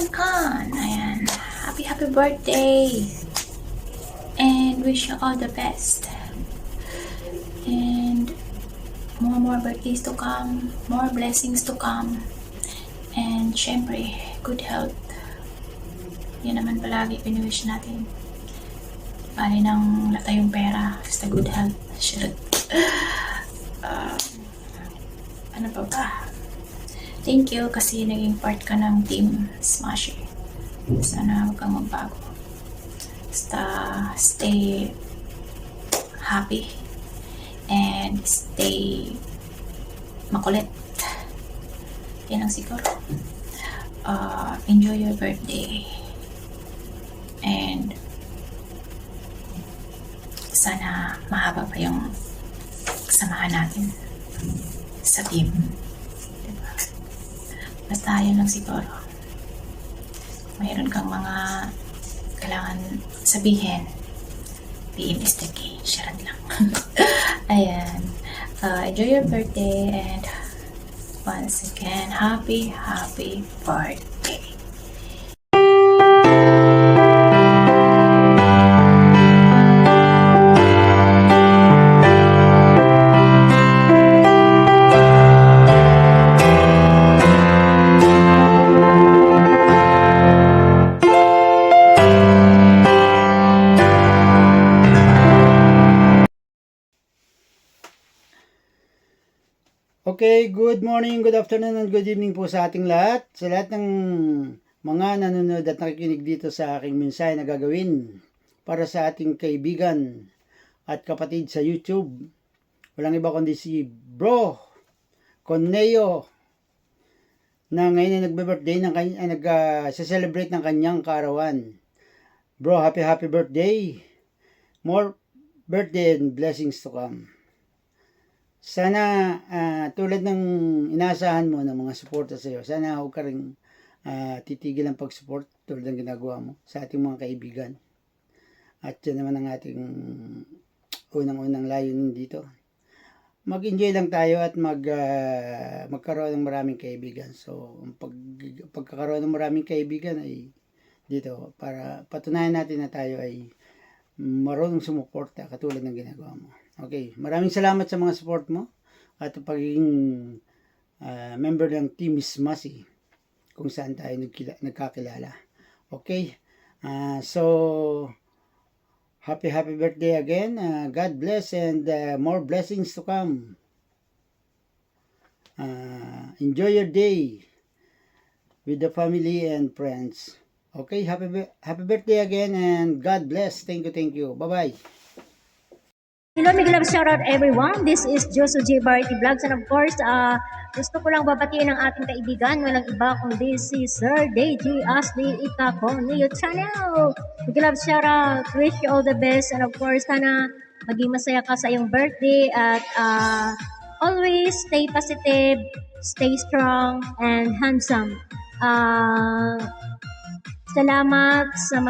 Con. Ayan. Happy birthday. And wish you all the best. And more birthdays to come. More blessings to come. And syempre, good health. Yan naman palagi pinuwish natin. Bali nang wala tayong pera. Basta good health. Should. Ano pa ba? Thank you kasi naging part ka ng Team Smashy. Sana huwag kang magbago. Basta stay happy and stay makulit. Yan ang siguro. Enjoy your birthday and sana mahaba pa yung samahan natin sa team. Diba? Basta yun lang siguro. Mayroon kang mga kailangan sabihin. PM is the key. Charot lang. Ayan. Enjoy your birthday and once again, happy birthday. Okay, good morning, good afternoon, and good evening po sa ating lahat. Sa lahat ng mga nanonood at nakikinig dito sa aking mensahe na gagawin para sa ating kaibigan at kapatid sa YouTube. Walang iba kundi si Bro Coneo na ngayon ay nagbe-birthday nag-celebrate ng kanyang kaarawan. Bro, happy birthday. More birthday and blessings to come. Sana tulad ng inaasahan mo ng mga suporta sa iyo, sana huwag ka rin titigil ang pag-support tulad ng ginagawa mo sa ating mga kaibigan. At yan naman ang ating unang layunin dito. Mag-enjoy lang tayo at magkaroon ng maraming kaibigan. So, pagkakaroon ng maraming kaibigan ay dito para patunayan natin na tayo ay marunong sumuporta katulad ng ginagawa mo. Okay, maraming salamat sa mga support mo at pagiging member ng Team Smashy kung saan tayo nagkakilala. Okay, so happy birthday again. God bless and more blessings to come. Enjoy your day with the family and friends. Okay, happy birthday again and God bless. Thank you. Bye-bye. Hello, big love shout out everyone. This is Josu J. Variety Vlogs and of course, gusto ko lang babatiin ang ating kaibigan. Walang iba kundi si Sir Deji Ashley Ika Coneo Channel. Big love shout out. Wish you all the best and of course, sana maging masaya ka sa iyong birthday at always stay positive, stay strong, and handsome. Salamat sa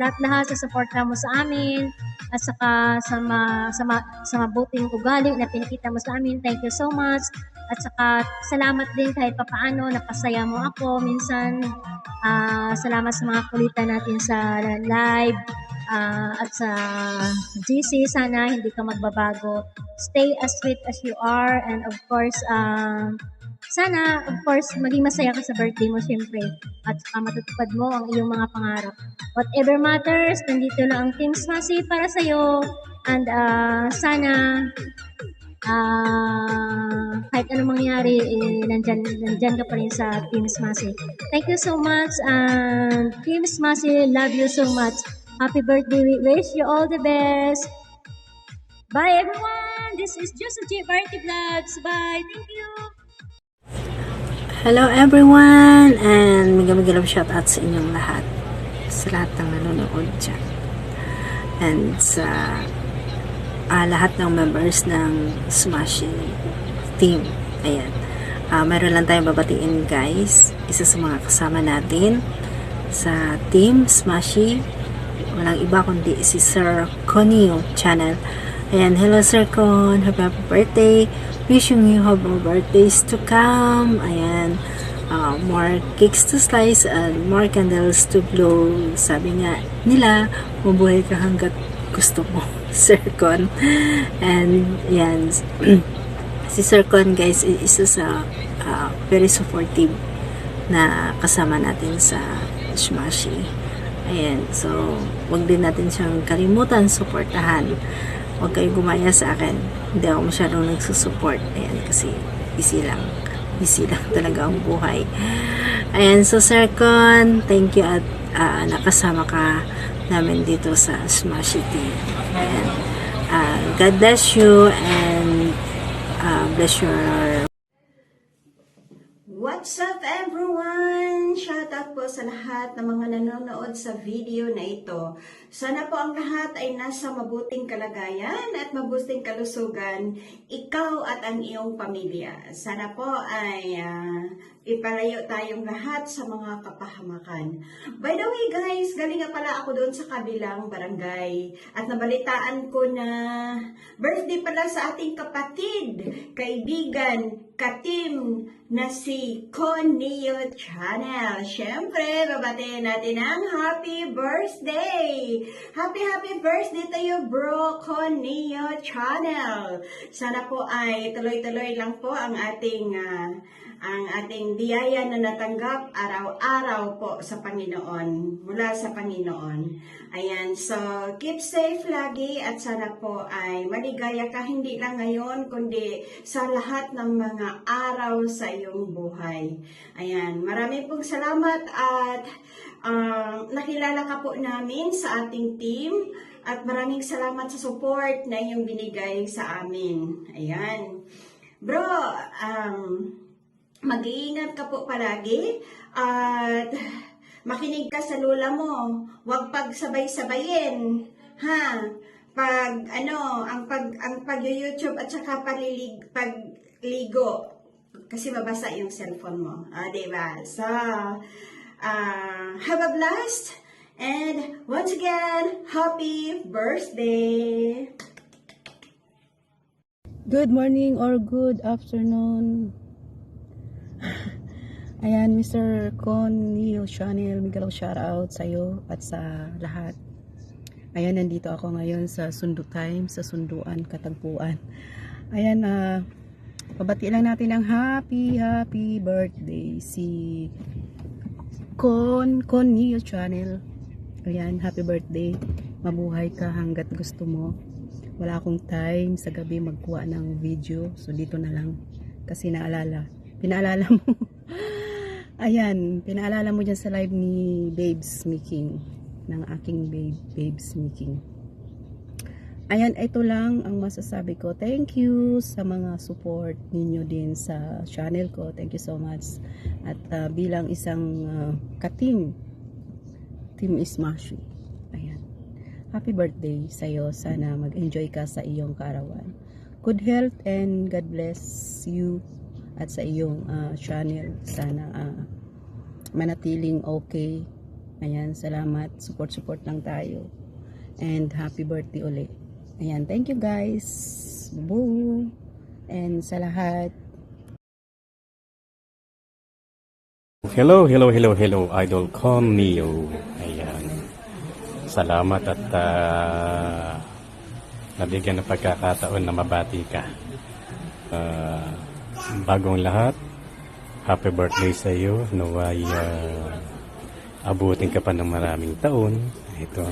lahat sa suporta mo sa amin at saka sa mabuting ugali na pinakita mo sa amin. Thank you so much. At saka salamat din kahit papaano napasaya mo ako minsan. Salamat sa mga kulitan natin sa live at sa GC. Sana hindi ka magbabago. Stay as sweet as you are and of course sana, of course, maging masaya ka sa birthday mo, syempre. At saka matutupad mo ang iyong mga pangarap. Whatever matters, nandito lang ang Team Smashy para sa'yo. And sana, kahit anong mangyari, nandyan ka pa rin sa Team Smashy. Thank you so much. And Team Smashy, love you so much. Happy birthday. We wish you all the best. Bye, everyone. This is Josu J. Variety Vlogs. Bye. Thank you. Hello everyone and mega love shout out sa inyong lahat, sa lahat ng nanonood dyan and sa lahat ng members ng Smashy team. Ayan, meron lang tayong babatiin guys, isa sa mga kasama natin sa Team Smashy, walang iba kundi si Sir Coneo Channel. Ayan, hello Sir Con, happy birthday. Wishing you have more birthdays to come. Ayan. more cakes to slice and more candles to blow. Sabi nga nila, mabuhay ka hanggat gusto mo, Sir Con. And yan, si Sir Con guys, isa sa very supportive na kasama natin sa Smashi. Ayan, so wag din natin siyang kalimutan, suportahan. Huwag kayong gumaya sa akin. Hindi ako masyadong nagsusupport. Ayan, kasi busy lang talaga ang buhay. Ayan, so Sir Con, thank you at nakasama ka namin dito sa Smash City. Ayan, God bless you and bless your... What's up everyone? Shout out po sa lahat ng mga nanonood sa video na ito. Sana po ang lahat ay nasa mabuting kalagayan at mabuting kalusugan, ikaw at ang iyong pamilya. Sana po ay ipalayo tayong lahat sa mga kapahamakan. By the way guys, galing nga pala ako doon sa kabilang barangay at nabalitaan ko na birthday pala sa ating kapatid, kaibigan, katim na si Conio Channel. Siyempre, babatiin natin ang happy birthday! Happy birthday to you, bro, Conio Channel! Sana po ay tuloy-tuloy lang po ang ating biyaya na natanggap araw-araw po sa Panginoon, mula sa Panginoon. Ayan, so keep safe lagi at sana po ay maligaya ka hindi lang ngayon kundi sa lahat ng mga araw sa iyong buhay. Ayan, maraming pong salamat at nakilala ka po namin sa ating team at maraming salamat sa support na iyong binigay sa amin. Ayan. Bro, mag-iingat ka po palagi at makinig ka sa lula mo. Huwag pagsabay-sabayin. Ha? Ang pag-YouTube at saka pagligo. Kasi mabasa yung cellphone mo. Diba? So, have a blast and once again, happy birthday! Good morning or good afternoon. Ayan, Mr. Conio Channel, Miguel, shout out sa iyo at sa lahat. Ayan, nandito ako ngayon sa Sundo Time, sa Sunduan, Katagpuan. Ayan, pabati lang natin ang happy birthday si Conio Channel. Ayan, happy birthday. Mabuhay ka hanggat gusto mo. Wala akong time sa gabi magkuha ng video, so dito na lang kasi pinaalala mo. Ayan, pinaalala mo dyan sa live ni Babes Making, ng aking Babes Making. Ayan, ito lang ang masasabi ko. Thank you sa mga support ninyo din sa channel ko. Thank you so much. At bilang isang ka-team, Team Smashi. Ayan. Happy birthday sa'yo. Sana mag-enjoy ka sa iyong kaarawan. Good health and God bless you at sa iyong channel. Sana manatiling okay. Ayan, salamat. Support lang tayo. And happy birthday ulit. Ayan, thank you guys. Boo! And sa lahat. Hello, Idol Conio. Ayan. Salamat at nabigyan ng pagkakataon na mabati ka. Bagong lahat, happy birthday sa iyo. Naway abutin ka pa ng maraming taon. Ito.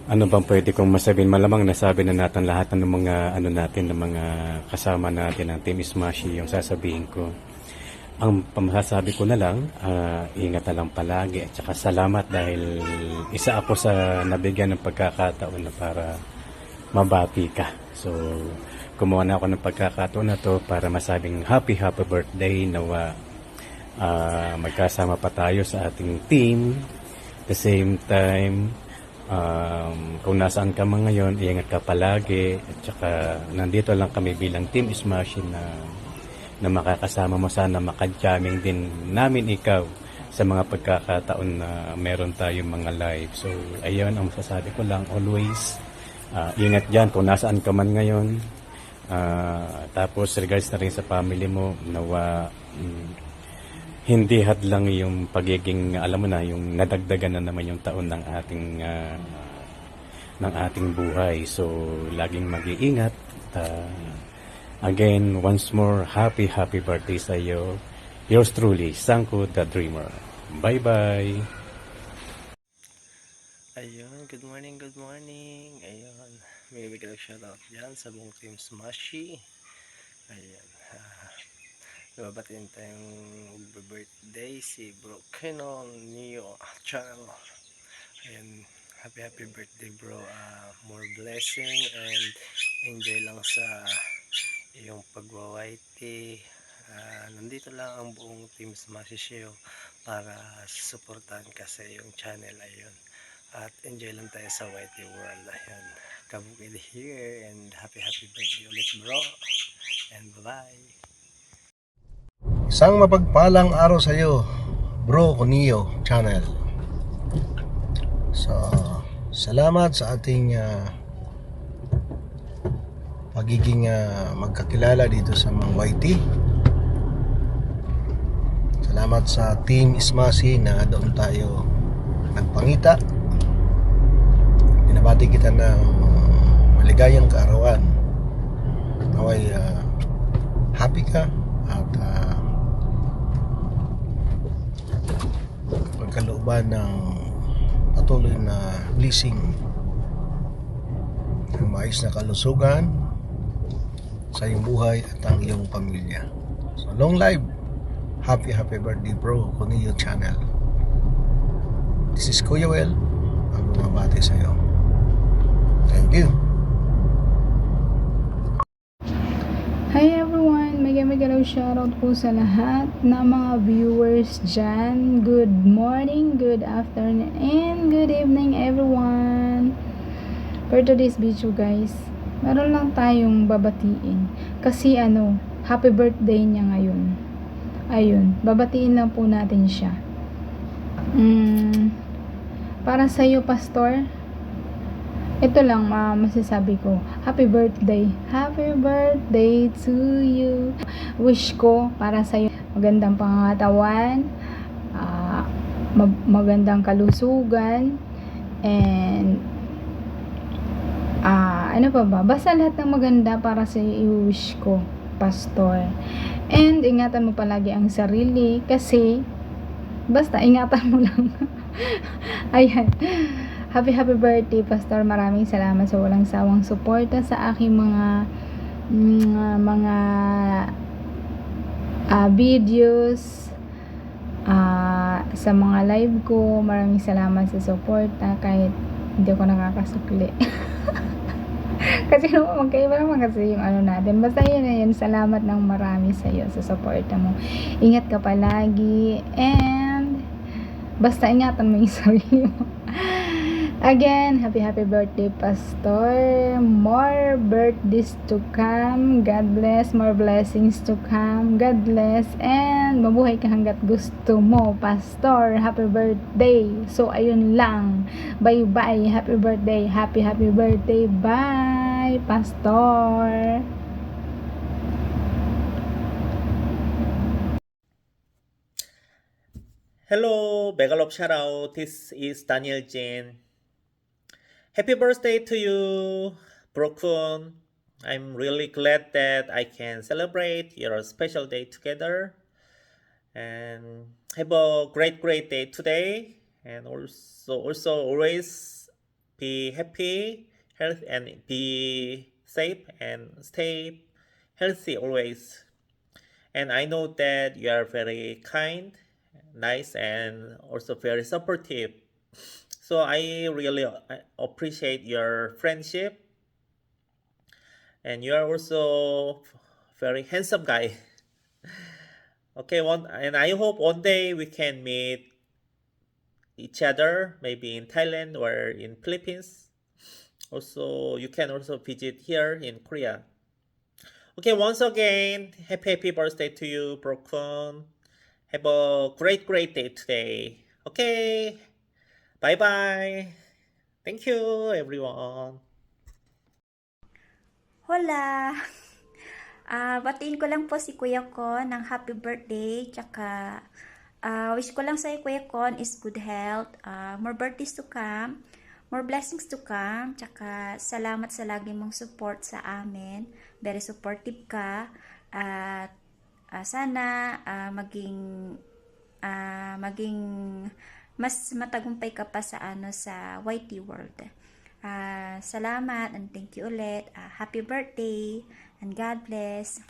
Ano bang pwede kong masabihin? Malamang nasabi na natin lahat ng mga ng mga kasama natin ng Team Smashi yung sasabihin ko. Ang pamasasabi ko na lang, ingat na lang palagi at saka salamat dahil isa ako sa nabigyan ng pagkakataon na para mabati ka. So, kumuha na ako ng pagkakataon na to para masabing happy birthday. Nawa magkasama pa tayo sa ating team. At the same time, kung nasaan ka man ngayon, iingat ka palagi. At saka nandito lang kami bilang Team Smash na makakasama mo. Sana makajamming din namin ikaw sa mga pagkakataon na meron tayong mga live. So, ayun ang masasabi ko lang. Always, ingat dyan kung nasaan ka man ngayon. Tapos regards na rin sa family mo, nawa hindi hadlang yung pagiging, alam mo na, yung nadagdagan na naman yung taon ng ating buhay. So, laging mag-iingat. Again, once more, happy birthday sa iyo. Yours truly, Sangko the Dreamer. Bye-bye! Ayun, good morning, good morning. Ayun, may biglang shoutout dyan sa buong Team Smashy. Ayun, nababatiin tayong birthday si Bro Kenon Neo Channel. Ayun, happy birthday bro. More blessing and enjoy lang sa iyong pagwawaiti. Nandito lang ang buong Team Smashy Show para suportahan ka sa iyong channel. Ayun. At enjoy lang tayo sa Whitey World. Ayan. Kabukid here and happy birthday ulit bro. And bye-bye. Isang mapagpalang araw sa iyo, Bro Conio Channel. So, salamat sa ating pagiging magkakilala dito sa mga YT. Salamat sa Team Ismasi na doon tayo nagpangita. Binabati kita ng maligayang kaarawan. Naway happy ka at pagkalooban ng patuloy na blessing ng maayos na kalusugan sa iyong buhay at ang iyong pamilya. So long life, happy birthday bro Conio Channel. This is Kuya Well, ang bumabati sa iyo. Thank you. Hi everyone! Mega shoutout po sa lahat ng mga viewers dyan. Good morning, good afternoon, and good evening everyone! For today's video guys, meron lang tayong babatiin. Kasi happy birthday niya ngayon. Ayun, babatiin lang po natin siya. Para sa iyo, Pastor, ito lang masasabi ko. Happy birthday to you. Wish ko para sa iyo magandang pangangatawan, magandang kalusugan, and ano pa ba? Basta lahat ng maganda para sa iyo wish ko, Pastor. And ingatan mo palagi ang sarili kasi basta ingatan mo lang. Ayan. Happy birthday, Pastor. Maraming salamat sa walang sawang suporta sa aking mga videos, sa mga live ko. Maraming salamat sa suporta kahit hindi ako nakakasukli. Kasi magkaiba naman kasi yung natin. Basta yun. Salamat ng marami sa iyo sa suporta mo. Ingat ka palagi and basta ingatan mo yung sarili mo. Again, happy birthday, Pastor. More birthdays to come. God bless. More blessings to come. God bless. And mabuhay ka hanggat gusto mo, Pastor. Happy birthday. So, ayun lang. Bye-bye. Happy birthday. Happy birthday. Bye, Pastor. Hello, Megalop shoutout. This is Daniel Jin. Happy birthday to you, Brokun. I'm really glad that I can celebrate your special day together. And have a great day today. And also always be happy, healthy, and be safe and stay healthy always. And I know that you are very kind, nice, and also very supportive. So I really appreciate your friendship, and you are also very handsome guy. Okay, and I hope one day we can meet each other, maybe in Thailand or in Philippines. Also, you can also visit here in Korea. Okay, once again, happy birthday to you, Brokun. Have a great day today. Okay. Bye-bye. Thank you, everyone. Hola. Batiin ko lang po si Kuya Con ng happy birthday. Tsaka wish ko lang sa Kuya Con is good health, more birthdays to come, more blessings to come. Tsaka salamat sa lagi mong support sa amin. Very supportive ka. At sana maging mas matagumpay ka pa sa sa YT World. Salamat and thank you ulit. Happy birthday and God bless.